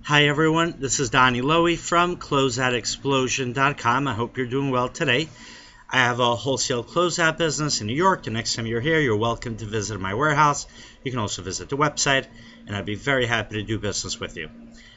Hi everyone, this is Donny Lowy from CloseoutExplosion.com. I hope you're doing well today. I have a wholesale closeout business in New York. The next time you're here, you're welcome to visit my warehouse. You can also visit the website, and I'd be very happy to do business with you.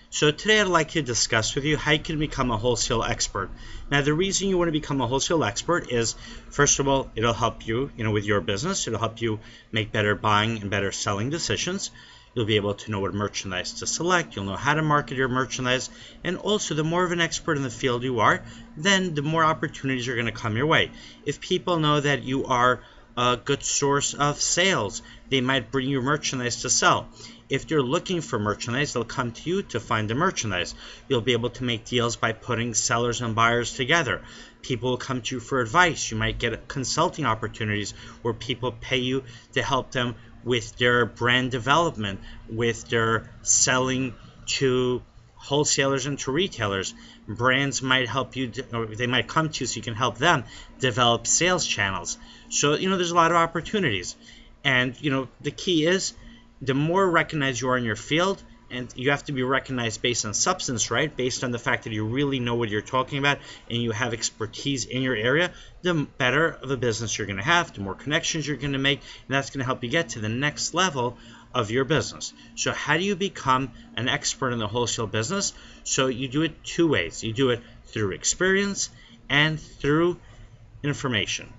So today I'd like to discuss with you how you can become a wholesale expert. Now the reason you want to become a wholesale expert is, first of all, it'll help you, with your business. It'll help you make better buying and better selling decisions. You'll be able to know what merchandise to select. You'll know how to market your merchandise. And also, the more of an expert in the field you are, then the more opportunities are going to come your way. If people know that you are a good source of sales, they might bring you merchandise to sell. If you're looking for merchandise, they'll come to you to find the merchandise. You'll be able to make deals by putting sellers and buyers together. People will come to you for advice. You might get consulting opportunities where people pay you to help them with their brand development, with their selling to wholesalers and to retailers. Brands might help you, or they might come to you so you can help them develop sales channels. So, there's a lot of opportunities. And, the key is the more recognized you are in your field, and you have to be recognized based on substance, right? Based on the fact that you really know what you're talking about and you have expertise in your area, the better of a business you're going to have, the more connections you're going to make, and that's going to help you get to the next level of your business. So how do you become an expert in the wholesale business? So you do it two ways. You do it through experience and through information.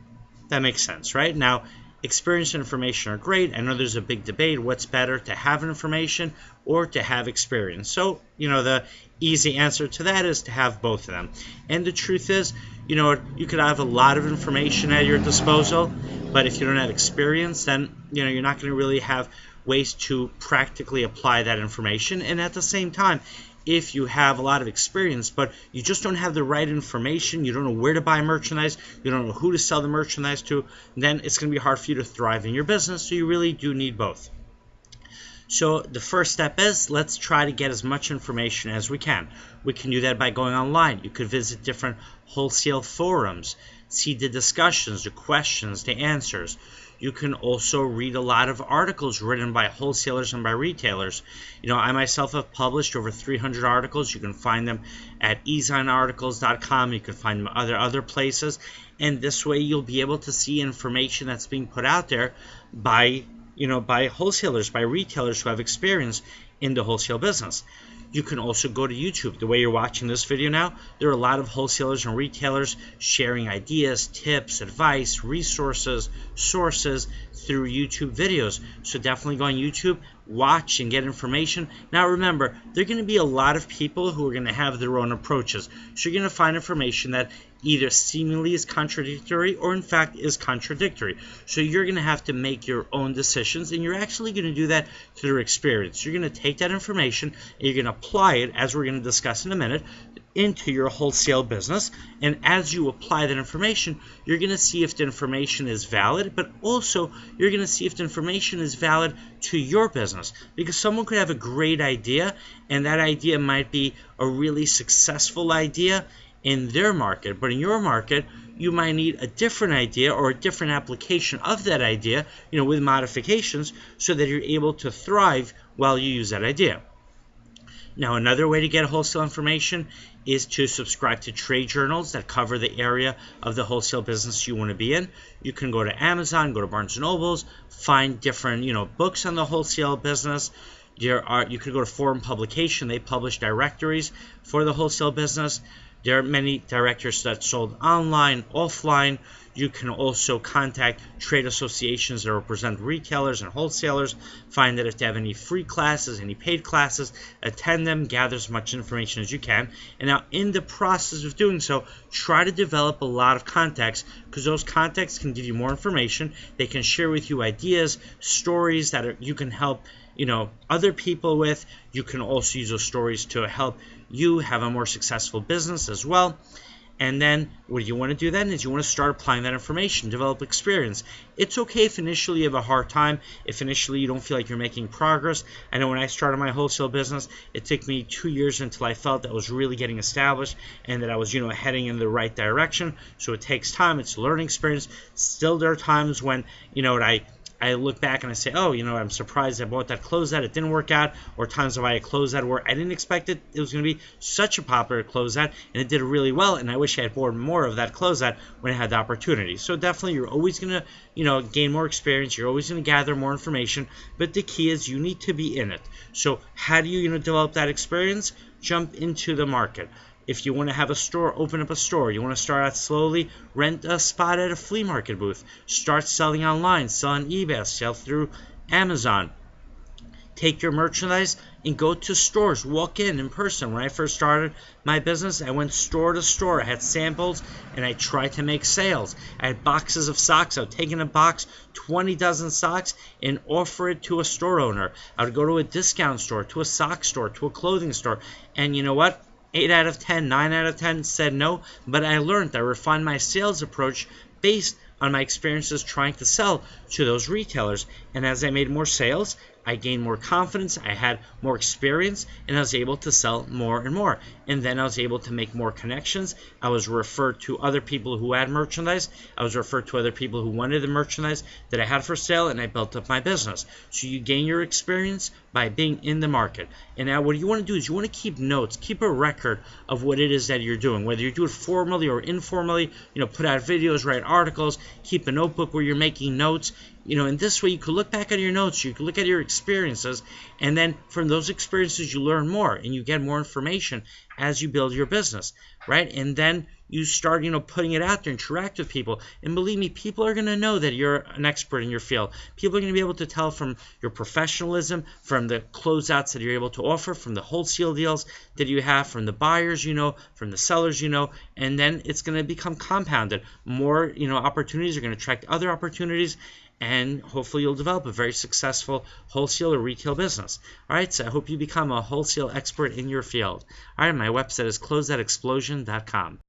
That makes sense, right? Now, experience and information are great. I know there's a big debate. What's better, to have information or to have experience? So, the easy answer to that is to have both of them. And the truth is, you could have a lot of information at your disposal, but if you don't have experience, then, you're not going to really have ways to practically apply that information. And at the same time, if you have a lot of experience, but you just don't have the right information, you don't know where to buy merchandise, you don't know who to sell the merchandise to, then it's going to be hard for you to thrive in your business. So you really do need both. So the first step is, let's try to get as much information as we can. We can do that by going online. You could visit different wholesale forums, see the discussions, the questions, the answers. You can also read a lot of articles written by wholesalers and by retailers. I myself have published over 300 articles. You can find them at ezinearticles.com. You can find them other places. And this way you'll be able to see information that's being put out there by wholesalers, by retailers who have experience in the wholesale business. You can also go to YouTube. The way you're watching this video now, there are a lot of wholesalers and retailers sharing ideas, tips, advice, resources, sources through YouTube videos. So definitely go on YouTube, watch, and get information. Now remember, there are going to be a lot of people who are going to have their own approaches. So you're going to find information that either seemingly is contradictory or in fact is contradictory. So you're going to have to make your own decisions, and you're actually going to do that through experience. You're going to take that information and you're going to apply it, as we're going to discuss in a minute, into your wholesale business. And as you apply that information, you're going to see if the information is valid, but also you're going to see if the information is valid to your business. Because someone could have a great idea, and that idea might be a really successful idea in their market, but in your market you might need a different idea or a different application of that idea, with modifications, so that you're able to thrive while you use that idea. Now, another way to get wholesale information is to subscribe to trade journals that cover the area of the wholesale business you want to be in. You can go to Amazon, go to Barnes & Nobles, find different, books on the wholesale business. You could go to Forum Publication. They publish directories for the wholesale business. There are many directories that sold online, offline. You can also contact trade associations that represent retailers and wholesalers. Find that if they have any free classes, any paid classes, attend them, gather as much information as you can. And now in the process of doing so, try to develop a lot of contacts, because those contacts can give you more information. They can share with you ideas, stories that you can help other people with. You can also use those stories to help you have a more successful business as well. And then what you want to do then is you want to start applying that information, develop experience. It's okay if initially you have a hard time, if initially you don't feel like you're making progress. I know when I started my wholesale business, it took me 2 years until I felt that I was really getting established and that I was, heading in the right direction. So it takes time. It's a learning experience. Still, there are times when, I I look back and I say, oh, I'm surprised I bought that closeout. It didn't work out. Or times I buy a closeout where I didn't expect it was going to be such a popular closeout, and it did really well. And I wish I had bought more of that closeout when I had the opportunity. So definitely, you're always going to, gain more experience. You're always going to gather more information. But the key is you need to be in it. So how do you, develop that experience? Jump into the market. If you want to have a store, open up a store. You want to start out slowly, rent a spot at a flea market booth. Start selling online, sell on eBay, sell through Amazon. Take your merchandise and go to stores. Walk in person. When I first started my business, I went store to store. I had samples and I tried to make sales. I had boxes of socks. I would take in a box, 20 dozen socks, and offer it to a store owner. I would go to a discount store, to a sock store, to a clothing store. And you know what? 8 out of 10, 9 out of 10 said no, but I learned. I refined my sales approach based on my experiences trying to sell to those retailers. And as I made more sales, I gained more confidence, I had more experience, and I was able to sell more and more. And then I was able to make more connections. I was referred to other people who had merchandise. I was referred to other people who wanted the merchandise that I had for sale, and I built up my business. So you gain your experience by being in the market. And now what you want to do is you want to keep notes, keep a record of what it is that you're doing, whether you do it formally or informally, put out videos, write articles, keep a notebook where you're making notes. And this way you could look back at your notes, you could look at your experiences, and then from those experiences you learn more and you get more information as you build your business, right? And then you start, putting it out there, interact with people. And believe me, people are going to know that you're an expert in your field. People are going to be able to tell from your professionalism, from the closeouts that you're able to offer, from the wholesale deals that you have, from the buyers, from the sellers, and then it's going to become compounded. More, opportunities are going to attract other opportunities, and hopefully you'll develop a very successful wholesale or retail business. All right, so I hope you become a wholesale expert in your field. All right, my website is closeoutexplosion.com.